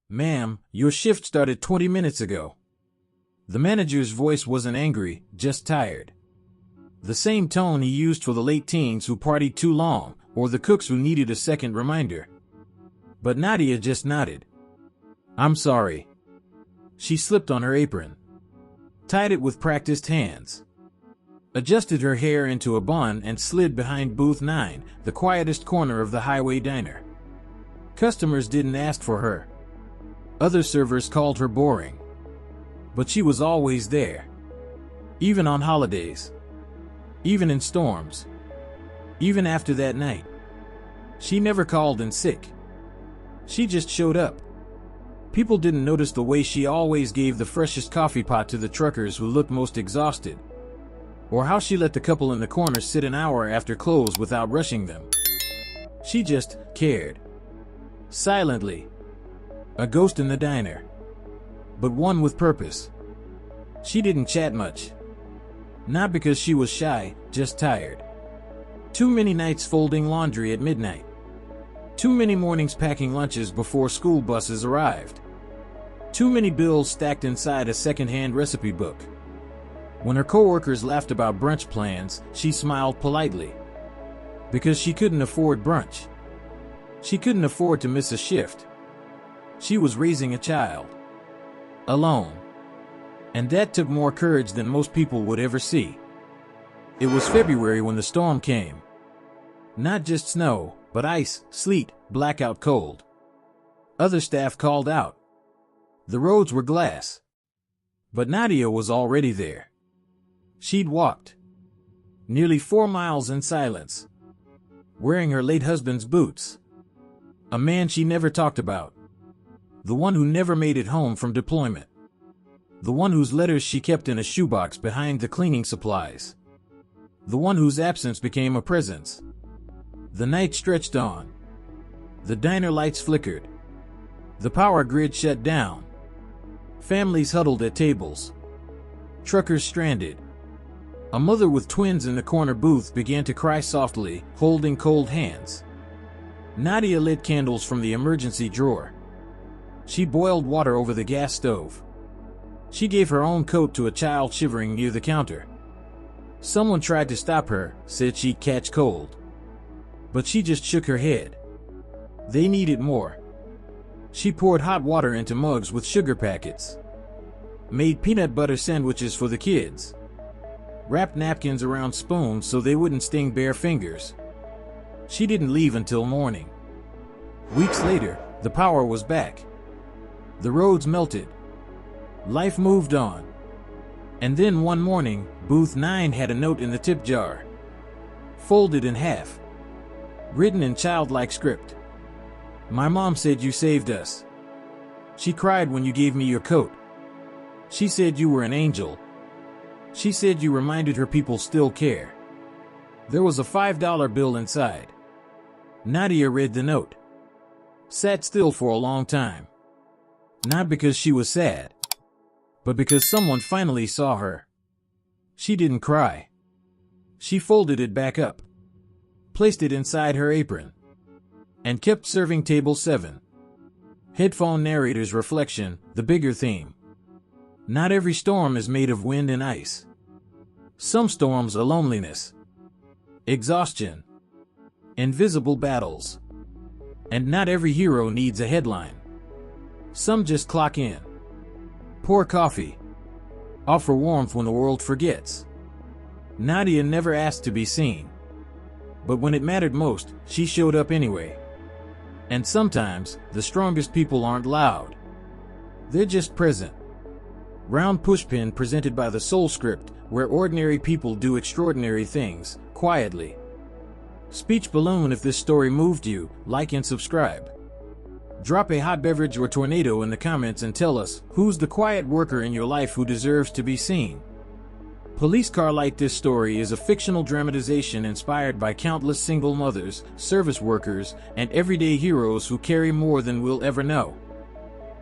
"Ma'am, your shift started 20 minutes ago." The manager's voice wasn't angry, just tired. The same tone he used for the late teens who partied too long, or the cooks who needed a second reminder. But Nadia just nodded. "I'm sorry." She slipped on her apron, tied it with practiced hands, adjusted her hair into a bun and slid behind booth 9, the quietest corner of the highway diner. Customers didn't ask for her. Other servers called her boring. But she was always there. Even on holidays. Even in storms. Even after that night. She never called in sick. She just showed up. People didn't notice the way she always gave the freshest coffee pot to the truckers who looked most exhausted. Or how she let the couple in the corner sit an hour after close without rushing them. She just cared. Silently. A ghost in the diner. But one with purpose. She didn't chat much. Not because she was shy, just tired. Too many nights folding laundry at midnight. Too many mornings packing lunches before school buses arrived. Too many bills stacked inside a second-hand recipe book. When her coworkers laughed about brunch plans, she smiled politely. Because she couldn't afford brunch. She couldn't afford to miss a shift. She was raising a child. Alone. And that took more courage than most people would ever see. It was February when the storm came. Not just snow, but ice, sleet, blackout cold. Other staff called out. The roads were glass. But Nadia was already there. She'd walked nearly 4 miles in silence, wearing her late husband's boots. A man she never talked about. The one who never made it home from deployment. The one whose letters she kept in a shoebox behind the cleaning supplies. The one whose absence became a presence. The night stretched on. The diner lights flickered. The power grid shut down. Families huddled at tables. Truckers stranded. A mother with twins in the corner booth began to cry softly, holding cold hands. Nadia lit candles from the emergency drawer. She boiled water over the gas stove. She gave her own coat to a child shivering near the counter. Someone tried to stop her, said she'd catch cold. But she just shook her head. They needed more. She poured hot water into mugs with sugar packets. Made peanut butter sandwiches for the kids. Wrapped napkins around spoons so they wouldn't sting bare fingers. She didn't leave until morning. Weeks later, the power was back. The roads melted. Life moved on. And then one morning, booth 9 had a note in the tip jar. Folded in half. Written in childlike script. My mom said you saved us. She cried when you gave me your coat. She said you were an angel. She said you reminded her people still care. There was a $5 bill inside. Nadia read the note. Sat still for a long time. Not because she was sad, but because someone finally saw her. She didn't cry. She folded it back up, placed it inside her apron, and kept serving table 7. Headphone narrator's reflection, the bigger theme. Not every storm is made of wind and ice. Some storms are loneliness, exhaustion, invisible battles. And not every hero needs a headline. Some just clock in. Pour coffee. Offer warmth when the world forgets. Nadia never asked to be seen. But when it mattered most, she showed up anyway. And sometimes, the strongest people aren't loud. They're just present. Round pushpin presented by the Soul Script, where ordinary people do extraordinary things, quietly. Speech balloon if this story moved you, like and subscribe. Drop a hot beverage or tornado in the comments and tell us, who's the quiet worker in your life who deserves to be seen? Police Car Light. This story is a fictional dramatization inspired by countless single mothers, service workers, and everyday heroes who carry more than we'll ever know.